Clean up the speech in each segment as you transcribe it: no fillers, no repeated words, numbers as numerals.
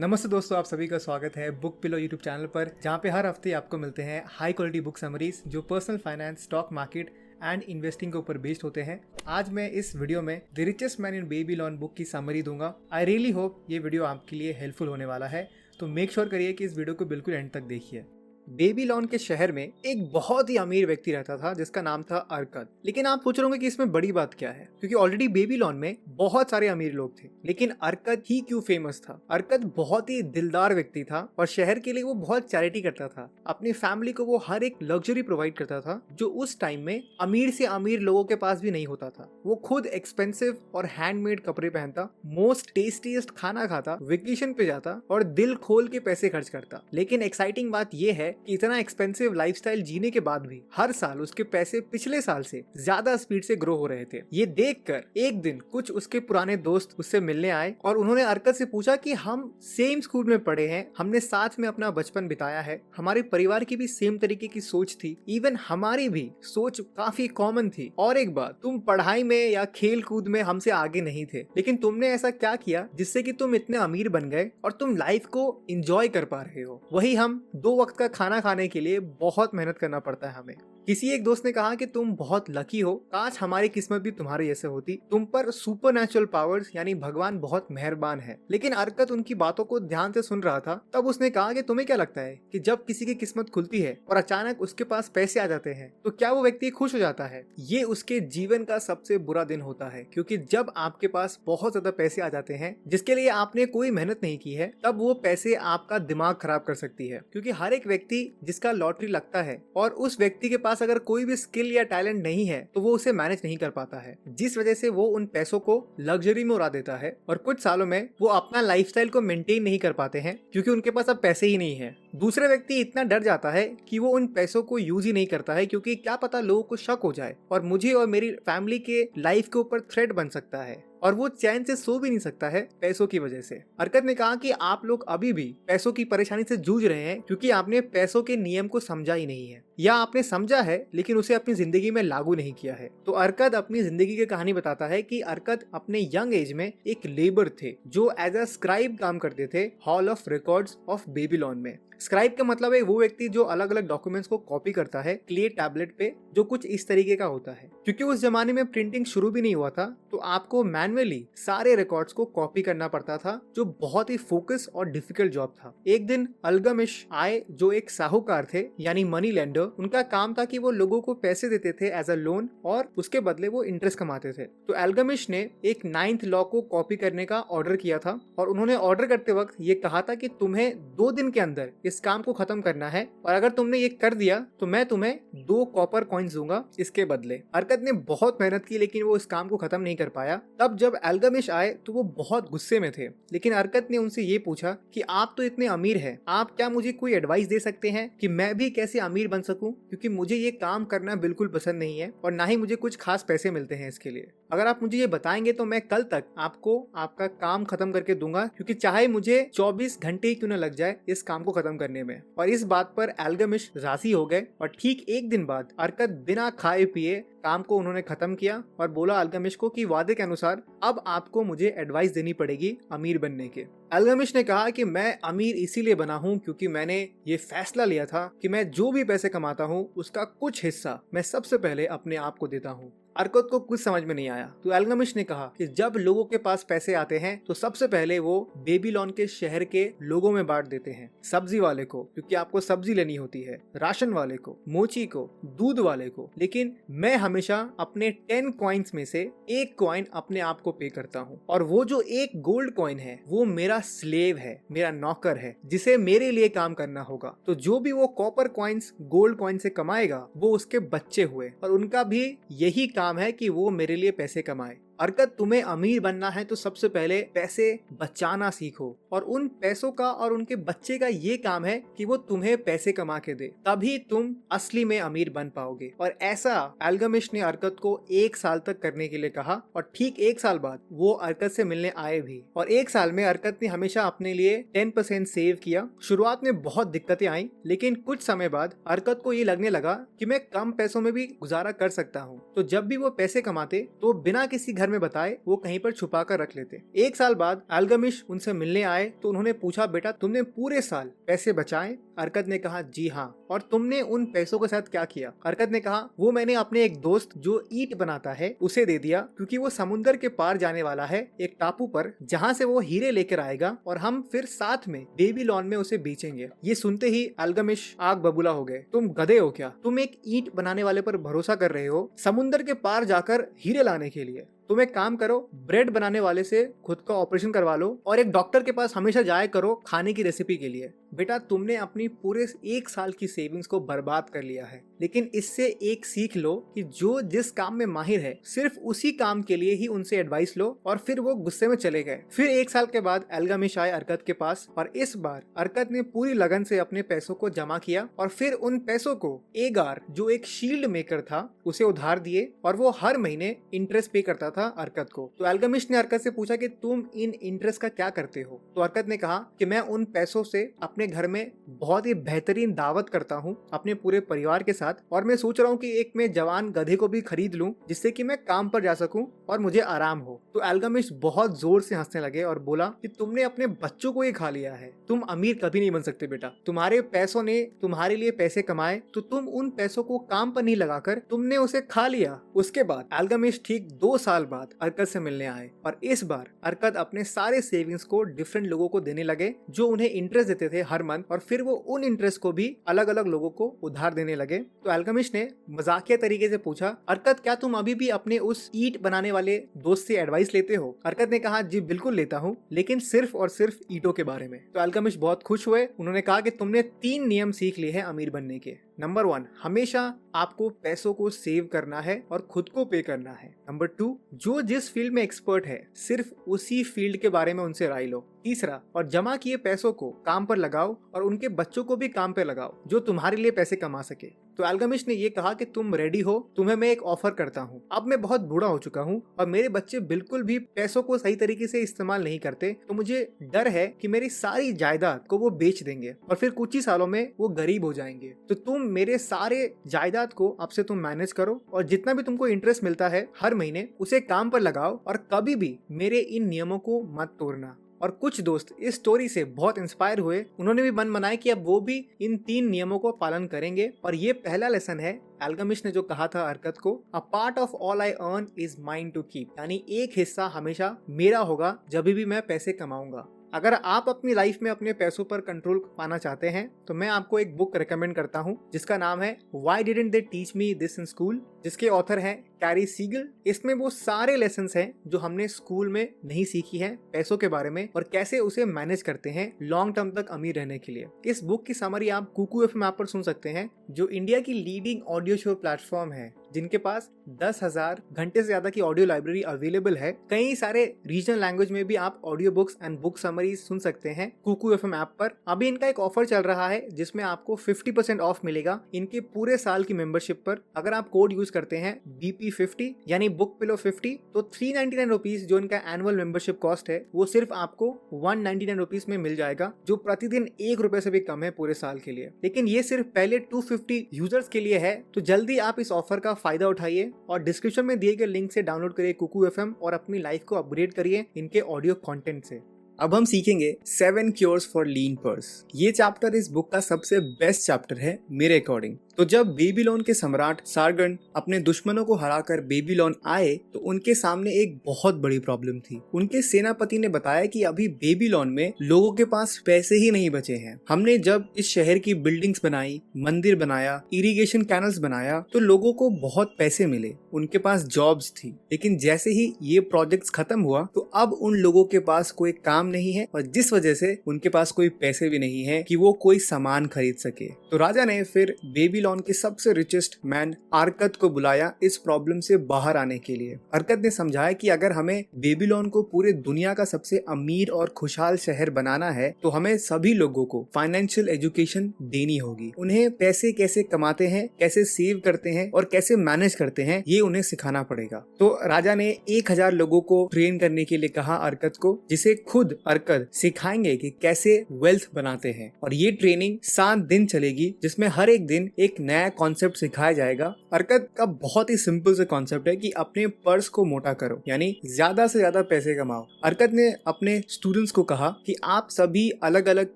नमस्ते दोस्तों, आप सभी का स्वागत है बुक पिलो यूट्यूब चैनल पर, जहां पे हर हफ्ते आपको मिलते हैं हाई क्वालिटी बुक समरीज जो personal finance, stock market and investing के ऊपर बेस्ड होते हैं। आज मैं इस वीडियो में the richest man in Babylon book की समरी दूंगा। आई रियली होप ये वीडियो आपके लिए हेल्पफुल होने वाला है, तो मेक श्योर करिए कि इस वीडियो को बिल्कुल एंड तक देखिए। बेबीलोन के शहर में एक बहुत ही अमीर व्यक्ति रहता था जिसका नाम था अरकद। लेकिन आप पूछ रहे होंगे कि इसमें बड़ी बात क्या है, क्योंकि ऑलरेडी बेबीलोन में बहुत सारे अमीर लोग थे, लेकिन अरकद ही क्यों फेमस था। अरकद बहुत ही दिलदार व्यक्ति था और शहर के लिए वो बहुत चैरिटी करता था। अपनी फैमिली को वो हर एक लग्जरी प्रोवाइड करता था जो उस टाइम में अमीर से अमीर लोगों के पास भी नहीं होता था। वो खुद एक्सपेंसिव और हैंडमेड कपड़े पहनता, मोस्ट टेस्टीएस्ट खाना खाता, वेकेशन पे जाता और दिल खोल के पैसे खर्च करता। लेकिन एक्साइटिंग बात ये है कि इतना एक्सपेंसिव लाइफस्टाइल जीने के बाद भी हर साल उसके पैसे पिछले साल से ज्यादा स्पीड से ग्रो हो रहे थे। ये देखकर एक दिन कुछ उसके पुराने दोस्त उससे मिलने आए और उन्होंने अरकद से पूछा कि हम सेम स्कूल में पढ़े हैं, हमने साथ में अपना बचपन बिताया है, हमारे परिवार की भी सेम तरीके की सोच थी, इवन हमारी भी सोच काफी कॉमन थी। और एक बात, तुम पढ़ाई में या खेल कूद में हमसे आगे नहीं थे, लेकिन तुमने ऐसा क्या किया जिससे कि तुम इतने अमीर बन गए और तुम लाइफ को एंजॉय कर पा रहे हो। वही हम 2 वक्त का खाना खाने के लिए बहुत मेहनत करना पड़ता है हमें। किसी एक दोस्त ने कहा कि तुम बहुत लकी हो, काश हमारी किस्मत भी तुम्हारे जैसे होती, तुम पर सुपरनैचुरल पावर्स यानी भगवान बहुत मेहरबान है। लेकिन अरकद उनकी बातों को ध्यान से सुन रहा था। तब उसने कहा कि तुम्हें क्या लगता है कि जब किसी की किस्मत खुलती है और अचानक उसके पास पैसे आ जाते हैं तो क्या वो व्यक्ति खुश हो जाता है? ये उसके जीवन का सबसे बुरा दिन होता है, क्योंकि जब आपके पास बहुत ज्यादा पैसे आ जाते हैं जिसके लिए आपने कोई मेहनत नहीं की है, तब वो पैसे आपका दिमाग खराब कर सकती है। क्योंकि हर एक व्यक्ति जिसका लॉटरी लगता है और उस व्यक्ति के पास अगर कोई भी स्किल या टैलेंट नहीं है तो वो उसे मैनेज नहीं कर पाता है, जिस वजह से वो उन पैसों को लग्जरी में उड़ा देता है और कुछ सालों में वो अपना लाइफस्टाइल को मेंटेन नहीं कर पाते हैं क्योंकि उनके पास अब पैसे ही नहीं है। दूसरा व्यक्ति इतना डर जाता है कि वो उन पैसों को यूज ही नहीं करता है, क्योंकि क्या पता लोगों को शक हो जाए और मुझे और मेरी फैमिली के लाइफ के ऊपर थ्रेट बन सकता है, और वो चैन से सो भी नहीं सकता है पैसों की वजह से। अरकद ने कहा कि आप लोग अभी भी पैसों की परेशानी से जूझ रहे हैं क्योंकि आपने पैसों के नियम को समझा ही नहीं है, या आपने समझा है लेकिन उसे अपनी जिंदगी में लागू नहीं किया है। तो अरकद अपनी जिंदगी की कहानी बताता है कि अरकद अपने यंग एज में एक लेबर थे जो एज अ स्क्राइब काम करते थे hall of records of Babylon में। स्क्राइब का मतलब है वो व्यक्ति जो अलग अलग डॉक्यूमेंट्स को कॉपी करता है क्ले टैबलेट पे, जो कुछ इस तरीके का होता है। क्योंकि उस जमाने में प्रिंटिंग शुरू भी नहीं हुआ था तो आपको मैन्युअली सारे रिकॉर्ड्स को कॉपी करना पड़ता था, जो बहुत ही फोकस और डिफिकल्ट जॉब था। एक दिन अल्गमिश आए जो एक साहूकार थे यानी मनी लेंडर। उनका काम था कि वो लोगों को पैसे देते थे एज अ लोन और उसके बदले वो इंटरेस्ट कमाते थे। तो अल्गमिश ने एक 9th लॉ को कॉपी करने का ऑर्डर किया था और उन्होंने ऑर्डर करते वक्त ये कहा था कि तुम्हें 2 दिन के अंदर इस काम को खत्म करना है, और अगर तुमने ये कर दिया तो मैं तुम्हें 2 कॉपर कॉइन्स दूंगा इसके बदले। अरकद ने बहुत मेहनत की लेकिन वो इस काम को खत्म नहीं कर पाया। तब जब अल्गमिश आए तो वो बहुत गुस्से में थे, लेकिन अरकद ने उनसे ये पूछा कि आप तो इतने अमीर हैं, आप क्या मुझे कोई एडवाइस दे सकते हैं कि मैं भी कैसे अमीर बन सकूं, क्योंकि मुझे ये काम करना बिल्कुल पसंद नहीं है और ना ही मुझे कुछ खास पैसे मिलते हैं इसके लिए। अगर आप मुझे ये बताएंगे तो मैं कल तक आपको आपका काम खत्म करके दूंगा, क्योंकि चाहे मुझे 24 घंटे ही क्यों न लग जाए इस काम को खत्म करने में। और इस बात पर अल्गमिश राजी हो गए और ठीक एक दिन बाद अरकद बिना खाए पिए काम को उन्होंने खत्म किया और बोला अल्गमिश को कि वादे के अनुसार अब आपको मुझे एडवाइस देनी पड़ेगी अमीर बनने के। अल्गमिश ने कहा कि मैं अमीर इसीलिए बना हूँ क्योंकि मैंने ये फैसला लिया था कि मैं जो भी पैसे कमाता हूँ उसका कुछ हिस्सा मैं सबसे पहले अपने आप को देता हूँ। अरकद को कुछ समझ में नहीं आया तो अल्गमिश ने कहा कि जब लोगों के पास पैसे आते हैं तो सबसे पहले वो बेबीलोन के शहर के लोगों में बांट देते हैं। सब्जी वाले को क्योंकि आपको सब्जी लेनी होती है, राशन वाले को, मोची को, दूध वाले को, लेकिन मैं हमेशा अपने 10 कॉइन्स में से 1 कॉइन अपने आप को पे करता हूँ, और वो जो 1 गोल्ड कॉइन है वो मेरा स्लेव है, मेरा नौकर है जिसे मेरे लिए काम करना होगा। तो जो भी वो कॉपर कॉइन्स गोल्ड कॉइन से कमाएगा वो उसके बच्चे हुए, और उनका भी यही काम है कि वो मेरे लिए पैसे कमाए। अरकद, तुम्हें अमीर बनना है तो सबसे पहले पैसे बचाना सीखो, और उन पैसों का और उनके बच्चे का ये काम है कि वो तुम्हें पैसे कमा के दे, तभी तुम असली में अमीर बन पाओगे। और ऐसा अल्गमिश ने अरकद को 1 साल तक करने के लिए कहा, और ठीक 1 साल बाद वो अरकद से मिलने आए भी, और 1 साल में अरकद ने हमेशा अपने लिए 10% सेव किया। शुरुआत में बहुत दिक्कतें आई, लेकिन कुछ समय बाद अरकद को ये लगने लगा कि मैं कम पैसों में भी गुजारा कर सकता हूँ। तो जब भी वो पैसे कमाते तो बिना किसी घर में बताए वो कहीं पर छुपा कर रख लेते। एक साल बाद अल्गमिश उनसे मिलने आए तो उन्होंने पूछा, बेटा तुमने पूरे साल पैसे बचाए? अरकत ने कहा, जी हाँ। और तुमने उन पैसों के साथ क्या किया? अरकत ने कहा, वो मैंने अपने एक दोस्त जो ईंट बनाता है उसे दे दिया, क्योंकि वो समुद्र के पार जाने वाला है एक टापू पर, जहाँ से वो हीरे लेकर आएगा और हम फिर साथ में बेबीलोन में उसे बेचेंगे। ये सुनते ही अल्गमिश आग बबूला हो गए। तुम गधे हो क्या? तुम एक ईंट बनाने वाले पर भरोसा कर रहे हो समुद्र के पार जाकर हीरे लाने के लिए? तुम एक काम करो, ब्रेड बनाने वाले से खुद का ऑपरेशन करवा लो और एक डॉक्टर के पास हमेशा जाया करो खाने की रेसिपी के लिए। बेटा तुमने अपनी पूरे एक साल की सेविंग्स को बर्बाद कर लिया है, लेकिन इससे एक सीख लो कि जो जिस काम में माहिर है सिर्फ उसी काम के लिए ही उनसे एडवाइस लो। और फिर वो गुस्से में चले गए। फिर एक साल के बाद अल्गमिश आए अरकत के पास और इस बार अरकत ने पूरी लगन से अपने पैसों को जमा किया और फिर उन पैसों को एगार, जो एक शील्ड मेकर था, उसे उधार दिए और वो हर महीने इंटरेस्ट पे करता था अरकत को। तो अल्गमिश ने अरकत से पूछा कि तुम इन इंटरेस्ट का क्या करते हो? तो अरकत ने कहा कि मैं उन पैसों से अपने घर में बहुत ही बेहतरीन दावत करता हूँ अपने पूरे परिवार के साथ, और मैं सोच रहा हूँ कि एक मैं जवान गधे को भी खरीद लूं जिससे कि मैं काम पर जा सकूं और मुझे आराम हो। तो अल्गमिश बहुत जोर से हंसने लगे और बोला कि तुमने अपने बच्चों को ही खा लिया है। तुम अमीर कभी नहीं बन सकते बेटा। तुम्हारे पैसों ने तुम्हारे लिए पैसे कमाए तो तुम उन पैसों को काम पर नहीं लगाकर तुमने उसे खा लिया। उसके बाद अल्गमिश ठीक 2 साल बाद अरकत से मिलने आए और इस बार अरकत अपने सारे सेविंग्स को डिफरेंट लोगों को देने लगे जो उन्हें इंटरेस्ट देते थे हर मंथ, और फिर वो उन इंटरेस्ट को भी अलग अलग लोगों को उधार देने लगे। तो अल्गमिश ने मजाकिया तरीके से पूछा, अरकत क्या तुम अभी भी अपने उस ईंट बनाने वाले दोस्त से एडवाइस लेते हो? अरकत ने कहा, जी बिल्कुल लेता हूँ, लेकिन सिर्फ और सिर्फ ईंटों के बारे में। तो अल्गमिश बहुत खुश हुए। उन्होंने कहा कि तुमने 3 नियम सीख लिए हैं अमीर बनने के। नंबर 1, हमेशा आपको पैसों को सेव करना है और खुद को पे करना है। नंबर 2, जो जिस फील्ड में एक्सपर्ट है सिर्फ उसी फील्ड के बारे में उनसे राय लो। तीसरा, और जमा किए पैसों को काम पर लगाओ और उनके बच्चों को भी काम पर लगाओ जो तुम्हारे लिए पैसे कमा सके। तो अल्गमिश ने ये कहा कि तुम रेडी हो? तुम्हें मैं एक ऑफर करता हूँ। अब मैं बहुत बूढ़ा हो चुका हूँ और मेरे बच्चे बिल्कुल भी पैसों को सही तरीके से इस्तेमाल नहीं करते, तो मुझे डर है कि मेरी सारी जायदाद को वो बेच देंगे और फिर कुछ ही सालों में वो गरीब हो जाएंगे। तो तुम मेरे सारे जायदाद को अब से तुम मैनेज करो और जितना भी तुमको इंटरेस्ट मिलता है हर महीने उसे काम पर लगाओ और कभी भी मेरे इन नियमों को मत तोड़ना। और कुछ दोस्त इस स्टोरी से बहुत इंस्पायर हुए। उन्होंने भी मन बनाया कि अब वो भी इन 3 नियमों को पालन करेंगे। और ये पहला लेसन है अल्गमिश ने जो कहा था अरकत को, a part of all I earn is mine to keep, यानी एक हिस्सा हमेशा मेरा होगा जब भी मैं पैसे कमाऊंगा। अगर आप अपनी लाइफ में अपने पैसों पर कंट्रोल पाना चाहते हैं तो मैं आपको एक बुक रेकमेंड करता हूँ जिसका नाम है why didn't they teach me this in school, जिसके ऑथर हैं कैरी सीगल। इसमें वो सारे लेसन्स हैं जो हमने स्कूल में नहीं सीखी हैं पैसों के बारे में और कैसे उसे मैनेज करते हैं लॉन्ग टर्म तक अमीर रहने के लिए। इस बुक की समरी आप कुकू एफएम ऐप पर सुन सकते हैं, जो इंडिया की लीडिंग ऑडियो शो प्लेटफॉर्म है, जिनके पास 10,000 घंटे से ज्यादा की ऑडियो लाइब्रेरी अवेलेबल है। कई सारे रीजनल लैंग्वेज में भी आप audio books and book summaries सुन सकते हैं कुकू एफएम ऐप पर। अभी इनका एक ऑफर चल रहा है जिसमें आपको 50% ऑफ मिलेगा इनके पूरे साल की मेंबरशिप पर। अगर आप कोड यूज करते हैं BP50 यानी बुक पिलो 50, तो 399 रुपीज जो इनका एनुअल मेंबरशिप कॉस्ट है वो सिर्फ आपको 199 रुपीज में मिल जाएगा, जो प्रतिदिन 1 रुपए से भी कम है पूरे साल के लिए। लेकिन ये सिर्फ पहले 250 यूजर्स के लिए है, तो जल्दी आप इस ऑफर का फायदा उठाइए और डिस्क्रिप्शन में दिए गए लिंक से डाउनलोड करिए कुकू एफएम और अपनी लाइफ को अपग्रेड करिए इनके ऑडियो कंटेंट से। अब हम सीखेंगे 7 क्योर्स फॉर लीन पर्स। ये चैप्टर इस बुक का सबसे बेस्ट चैप्टर है मेरे अकॉर्डिंग। तो जब बेबीलोन के सम्राट सारगन अपने दुश्मनों को हराकर बेबीलोन आए तो उनके सामने एक बहुत बड़ी प्रॉब्लम थी। उनके सेनापति ने बताया कि अभी बेबीलोन में लोगों के पास पैसे ही नहीं बचे हैं। हमने जब इस शहर की बिल्डिंग्स बनाई, मंदिर बनाया, इरिगेशन कैनल्स बनाया तो लोगों को बहुत पैसे मिले, उनके पास जॉब्स थी। लेकिन जैसे ही ये प्रोजेक्ट्स खत्म हुआ तो अब उन लोगों के पास कोई काम नहीं है और जिस वजह से उनके पास कोई पैसे भी नहीं है कि वो कोई सामान खरीद सके। तो राजा ने फिर बेबीलोन के सबसे रिचेस्ट मैन अरकत को बुलाया इस प्रॉब्लम से बाहर आने के लिए। अरकत ने समझाया कि अगर हमें बेबीलोन को पूरे दुनिया का सबसे अमीर और खुशहाल शहर बनाना है तो हमें सभी लोगों को फाइनेंशियल एजुकेशन देनी होगी। उन्हें पैसे कैसे कमाते हैं, कैसे सेव करते हैं और कैसे मैनेज करते हैं, ये उन्हें सिखाना पड़ेगा। तो राजा ने 1000 लोगों को ट्रेन करने के लिए कहा अरकत को, जिसे खुद अरकत सिखाएंगे कि कैसे वेल्थ बनाते हैं। और ये ट्रेनिंग 7 दिन चलेगी, जिसमें हर एक दिन एक एक नया कॉन्सेप्ट सिखाया जाएगा। अर्कत का बहुत ही सिंपल से कॉन्सेप्ट है कि अपने पर्स को मोटा करो, यानी ज्यादा से ज्यादा पैसे कमाओ। अर्कत ने अपने स्टूडेंट्स को कहा कि आप सभी अलग अलग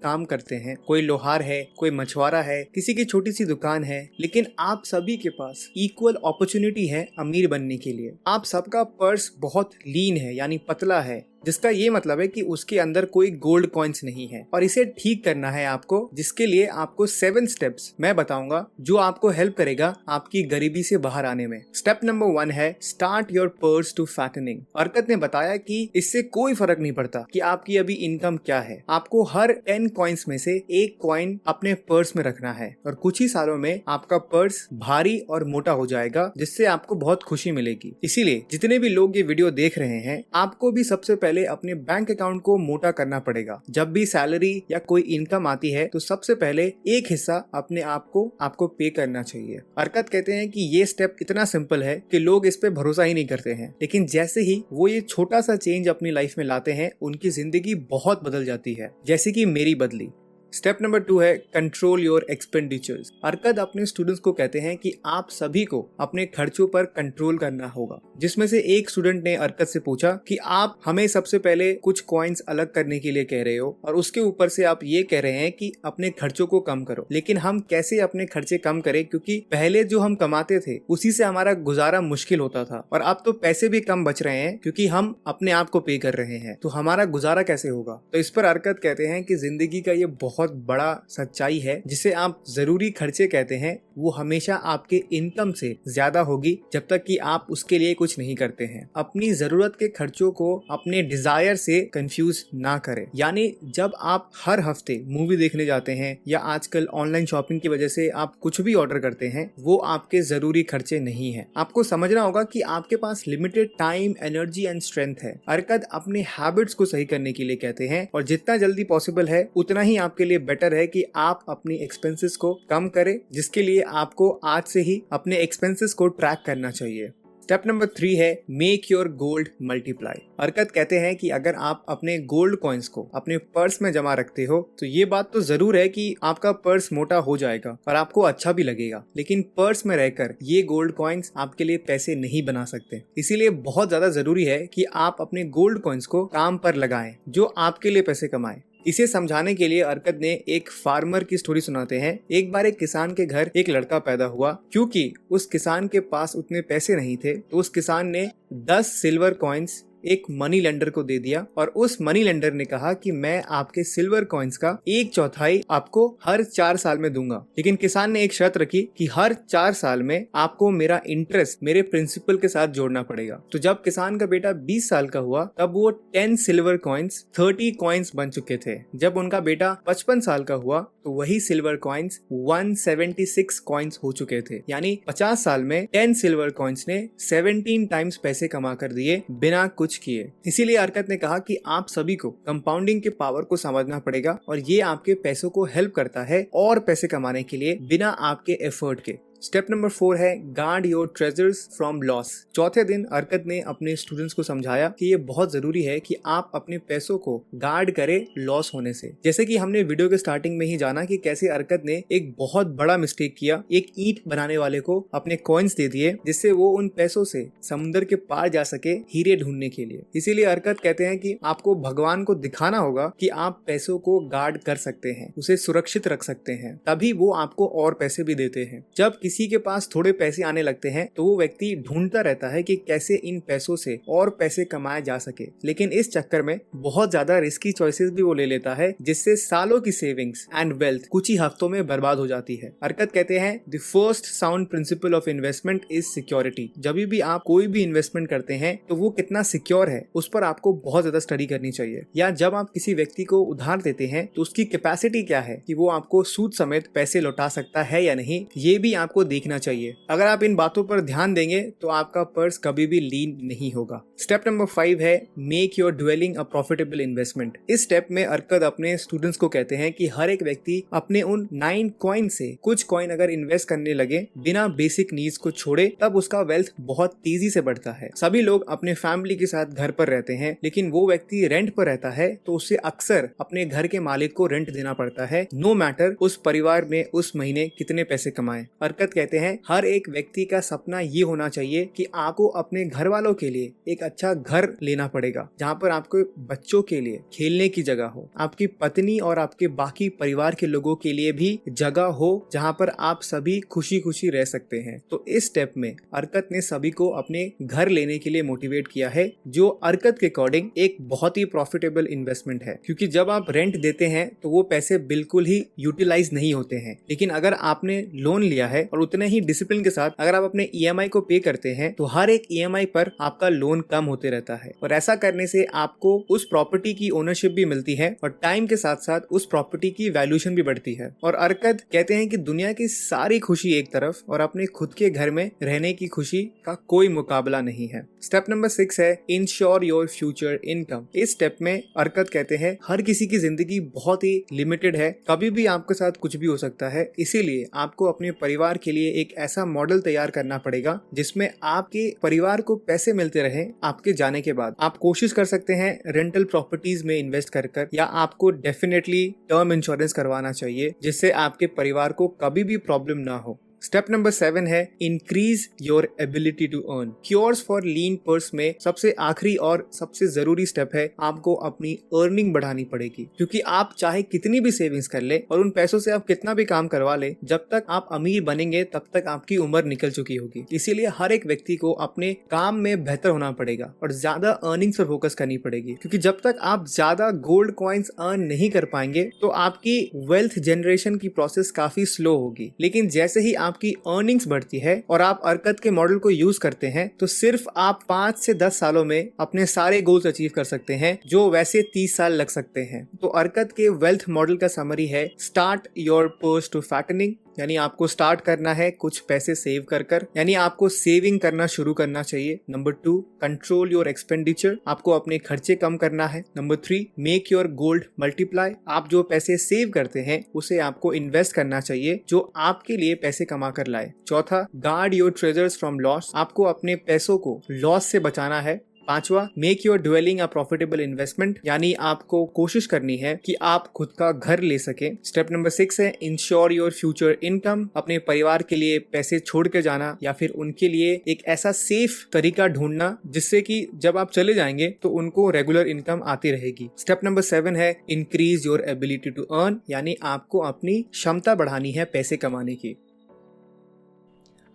काम करते हैं, कोई लोहार है, कोई मछुआरा है, किसी की छोटी सी दुकान है, लेकिन आप सभी के पास इक्वल अपॉर्चुनिटी है अमीर बनने के लिए। आप सबका पर्स बहुत लीन है, यानी पतला है, जिसका ये मतलब है कि उसके अंदर कोई गोल्ड कॉइन्स नहीं है और इसे ठीक करना है आपको, जिसके लिए आपको 7 स्टेप्स मैं बताऊंगा जो आपको हेल्प करेगा आपकी गरीबी से बाहर आने में। स्टेप नंबर 1 है start your purse to fattening. Arkad ने बताया कि इससे कोई फर्क नहीं पड़ता कि आपकी अभी इनकम क्या है, आपको हर 10 कॉइन्स में से एक कॉइन अपने पर्स में रखना है और कुछ ही सालों में आपका पर्स भारी और मोटा हो जाएगा, जिससे आपको बहुत खुशी मिलेगी। इसीलिए जितने भी लोग ये वीडियो देख रहे हैं, आपको भी सबसे पहले अपने बैंक अकाउंट को मोटा करना पड़ेगा। जब भी सैलरी या कोई इनकम आती है तो सबसे पहले एक हिस्सा अपने आप को आपको पे करना चाहिए। अर्कत कहते हैं कि ये स्टेप इतना सिंपल है कि लोग इस पे भरोसा ही नहीं करते हैं, लेकिन जैसे ही वो ये छोटा सा चेंज अपनी लाइफ में लाते हैं, उनकी जिंदगी बहुत बदल जाती है, जैसे कि मेरी बदली। स्टेप नंबर 2 है कंट्रोल योर एक्सपेंडिचर्स। अर्कद अपने स्टूडेंट्स को कहते हैं कि आप सभी को अपने खर्चों पर कंट्रोल करना होगा, जिसमें से एक स्टूडेंट ने अर्कद से पूछा कि आप हमें सबसे पहले कुछ कॉइन्स अलग करने के लिए कह रहे हो और उसके ऊपर से आप ये कह रहे हैं कि अपने खर्चों को कम करो, लेकिन हम कैसे अपने खर्चे कम करें, क्योंकि पहले जो हम कमाते थे उसी से हमारा गुजारा मुश्किल होता था और अब तो पैसे भी कम बच रहे हैं क्योंकि हम अपने आप को पे कर रहे हैं, तो हमारा गुजारा कैसे होगा। तो इस पर अर्कद कहते हैं कि जिंदगी का ये बहुत बड़ा सच्चाई है, जिसे आप जरूरी खर्चे कहते हैं, वो हमेशा आपके इनकम से ज्यादा होगी जब तक कि आप उसके लिए कुछ नहीं करते हैं। अपनी जरूरत के खर्चों को अपने डिजायर से कंफ्यूज ना करें, यानी जब आप हर हफ्ते मूवी देखने जाते हैं या आजकल ऑनलाइन शॉपिंग की वजह से आप कुछ भी ऑर्डर करते हैं, वो आपके जरूरी खर्चे नहीं है। आपको समझना होगा कि आपके पास limited time, energy and strength है। अर्कद अपने हैबिट्स को सही करने के लिए कहते हैं और जितना जल्दी पॉसिबल है उतना ही आपके लिए बेटर है कि आप अपनी एक्सपेंसेस को कम करें, जिसके लिए आपको आज से ही अपने एक्सपेंसेस को ट्रैक करना चाहिए। स्टेप नंबर 3 है मेक योर गोल्ड मल्टीप्लाई। अर्कद कहते हैं कि अगर आप अपने गोल्ड कॉइन्स को अपने पर्स में जमा रखते हो तो ये बात तो जरूर है कि आपका पर्स मोटा हो जाएगा और आपको अच्छा भी लगेगा, लेकिन पर्स में रहकर ये गोल्ड कॉइन्स आपके लिए पैसे नहीं बना सकते। इसीलिए बहुत ज्यादा जरूरी है कि आप अपने गोल्ड कॉइन्स को काम पर लगाएं जो आपके लिए पैसे कमाए। इसे समझाने के लिए अर्कद ने एक फार्मर की स्टोरी सुनाते हैं। एक बार एक किसान के घर एक लड़का पैदा हुआ। क्योंकि उस किसान के पास उतने पैसे नहीं थे तो उस किसान ने 10 सिल्वर कॉइन्स एक मनी लेंडर को दे दिया और उस मनी लेंडर ने कहा कि मैं आपके सिल्वर कॉइन्स का 1/4 आपको हर 4 साल में दूंगा, लेकिन किसान ने एक शर्त रखी कि हर 4 साल में आपको मेरा इंटरेस्ट मेरे प्रिंसिपल के साथ जोड़ना पड़ेगा। तो जब किसान का बेटा 20 साल का हुआ तब वो 10 सिल्वर कॉइन्स 30 कॉइन्स बन चुके थे। जब उनका बेटा 55 साल का हुआ तो वही सिल्वर कॉइन्स 176 कॉइन्स हो चुके थे, यानी 50 साल में 10 सिल्वर कॉइन्स ने 17 टाइम्स पैसे कमा कर दिए बिना कुछ किए। इसीलिए अर्कद ने कहा कि आप सभी को कंपाउंडिंग के पावर को समझना पड़ेगा और ये आपके पैसों को हेल्प करता है और पैसे कमाने के लिए बिना आपके एफर्ट के। स्टेप नंबर 4 है guard your treasures from loss. चौथे दिन अर्कद ने अपने स्टूडेंट्स को समझाया कि ये बहुत जरूरी है कि आप अपने पैसों को गार्ड करें लॉस होने से। जैसे कि हमने वीडियो के स्टार्टिंग में ही जाना कि कैसे अर्कद ने एक बहुत बड़ा मिस्टेक किया, एक ईंट बनाने वाले को अपने कॉइन्स दे दिए जिससे वो उन पैसों से समुद्र के पार जा सके हीरे ढूंढने के लिए। इसीलिए अर्कद कहते हैं कि आपको भगवान को दिखाना होगा कि आप पैसों को गार्ड कर सकते हैं, उसे सुरक्षित रख सकते हैं, तभी वो आपको और पैसे भी देते हैं। जब किसी के पास थोड़े पैसे आने लगते हैं तो वो व्यक्ति ढूंढता रहता है कि कैसे इन पैसों से और पैसे कमाए जा सके, लेकिन इस चक्कर में बहुत ज्यादा रिस्की चॉइसेस भी वो ले लेता है, जिससे सालों की सेविंग्स एंड वेल्थ कुछ ही हफ्तों में बर्बाद हो जाती है। अर्कद कहते हैं the first sound principle of investment is security. जब भी आप कोई भी इन्वेस्टमेंट करते हैं तो वो कितना सिक्योर है उस पर आपको बहुत ज्यादा स्टडी करनी चाहिए। या जब आप किसी व्यक्ति को उधार देते हैं तो उसकी कैपेसिटी क्या है कि वो आपको सूद समेत पैसे लौटा सकता है या नहीं, ये भी आपको आपको देखना चाहिए। अगर आप इन बातों पर ध्यान देंगे तो आपका पर्स कभी भी लीन नहीं होगा। स्टेप नंबर 5 है make your dwelling a profitable investment. इस स्टेप में अर्कद अपने स्टूडेंट्स को कहते हैं कि हर एक व्यक्ति अपने उन 9 कॉइन से कुछ कॉइन अगर इन्वेस्ट करने लगे बिना बेसिक नीड्स को छोड़े, तब उसका वेल्थ बहुत तेजी से बढ़ता है। सभी लोग अपने फैमिली के साथ घर पर रहते हैं, लेकिन वो व्यक्ति रेंट पर रहता है तो उसे अक्सर अपने घर के मालिक को रेंट देना पड़ता है, नो मैटर उस परिवार में उस महीने कितने पैसे कमाए। अर्कद कहते हैं हर एक व्यक्ति का सपना ये होना चाहिए कि आपको अपने घर वालों के लिए एक अच्छा घर लेना पड़ेगा, जहाँ पर आपको बच्चों के लिए खेलने की जगह हो, आपकी पत्नी और आपके बाकी परिवार के लोगों के लिए भी जगह हो जहाँ पर आप सभी खुशी खुशी रह सकते हैं। तो इस स्टेप में अर्कद ने सभी को अपने घर लेने के लिए मोटिवेट किया है, जो अर्कद के अकॉर्डिंग एक बहुत ही प्रॉफिटेबल इन्वेस्टमेंट है। क्योंकि जब आप रेंट देते हैं तो वो पैसे बिल्कुल ही यूटिलाइज नहीं होते हैं, लेकिन अगर आपने लोन लिया है और उतने ही डिसिप्लिन के साथ अगर आप अपने EMI को पे करते हैं तो हर एक EMI पर आपका लोन कम होते रहता है। और ऐसा करने से आपको उस प्रॉपर्टी की ओनरशिप भी मिलती है और टाइम के साथ साथ उस प्रॉपर्टी की वैल्यूएशन भी बढ़ती है। और अर्कद कहते हैं कि दुनिया की सारी खुशी एक तरफ और अपने खुद के घर में रहने की खुशी का कोई मुकाबला नहीं है। स्टेप नंबर 6 है इंश्योर योर फ्यूचर इनकम। इस स्टेप में अर्कद कहते हैं हर किसी की जिंदगी बहुत ही लिमिटेड है, कभी भी आपके साथ कुछ भी हो सकता है, इसीलिए आपको अपने परिवार के लिए एक ऐसा मॉडल तैयार करना पड़ेगा जिसमें आपके परिवार को पैसे मिलते रहे आपके जाने के बाद। आप कोशिश कर सकते हैं रेंटल प्रॉपर्टीज में इन्वेस्ट कर या आपको डेफिनेटली टर्म इंश्योरेंस करवाना चाहिए, जिससे आपके परिवार को कभी भी प्रॉब्लम ना हो। स्टेप नंबर 7 है increase your ability to earn. Cures for lean purse में सबसे आखिरी और सबसे जरूरी स्टेप है आपको अपनी अर्निंग बढ़ानी पड़ेगी। क्योंकि आप चाहे कितनी भी सेविंग्स कर ले और उन पैसों से आप कितना भी काम करवा ले, जब तक आप अमीर बनेंगे तब तक आपकी उम्र निकल चुकी होगी। इसीलिए हर एक व्यक्ति को अपने काम में बेहतर होना पड़ेगा और ज्यादा अर्निंग्स पर फोकस करनी पड़ेगी। क्योंकि जब तक आप ज्यादा गोल्ड कॉइन्स अर्न नहीं कर पाएंगे तो आपकी वेल्थ जनरेशन की प्रोसेस काफी स्लो होगी। लेकिन जैसे ही आपकी अर्निंग्स बढ़ती है और आप अर्कद के मॉडल को यूज करते हैं तो सिर्फ आप 5 से 10 सालों में अपने सारे गोल्स अचीव कर सकते हैं, जो वैसे 30 साल लग सकते हैं। तो अर्कद के वेल्थ मॉडल का समरी है start your purse to fattening, यानी आपको स्टार्ट करना है कुछ पैसे सेव कर यानी आपको सेविंग करना शुरू करना चाहिए। नंबर 2 कंट्रोल योर एक्सपेंडिचर, आपको अपने खर्चे कम करना है। Number 3 make your gold multiply, आप जो पैसे सेव करते हैं उसे आपको इन्वेस्ट करना चाहिए जो आपके लिए पैसे कमा कर लाए। चौथा guard your treasures from loss, आपको अपने पैसों को लॉस से बचाना है। 5वां make your dwelling a profitable investment, यानी आपको कोशिश करनी है कि आप खुद का घर ले सके। स्टेप नंबर 6 है इंश्योर योर फ्यूचर इनकम, अपने परिवार के लिए पैसे छोड़ के जाना या फिर उनके लिए एक ऐसा सेफ तरीका ढूंढना जिससे कि जब आप चले जाएंगे तो उनको रेगुलर इनकम आती रहेगी। स्टेप नंबर 7 है increase your ability to earn, यानी आपको अपनी क्षमता बढ़ानी है पैसे कमाने की।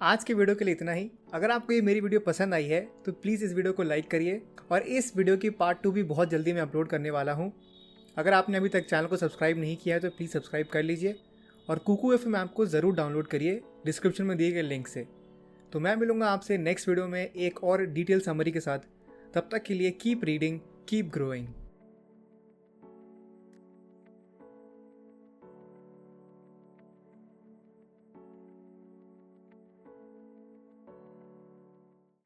आज के वीडियो के लिए इतना ही। अगर आपको ये मेरी वीडियो पसंद आई है तो प्लीज़ इस वीडियो को लाइक करिए और इस वीडियो की पार्ट 2 भी बहुत जल्दी मैं अपलोड करने वाला हूँ। अगर आपने अभी तक चैनल को सब्सक्राइब नहीं किया है तो प्लीज़ सब्सक्राइब कर लीजिए और कुकू FM ऐप को ज़रूर डाउनलोड करिए डिस्क्रिप्शन में दिए गए लिंक से। तो मैं मिलूँगा आपसे नेक्स्ट वीडियो में एक और डिटेल समरी के साथ। तब तक के लिए कीप रीडिंग, कीप ग्रोइंग।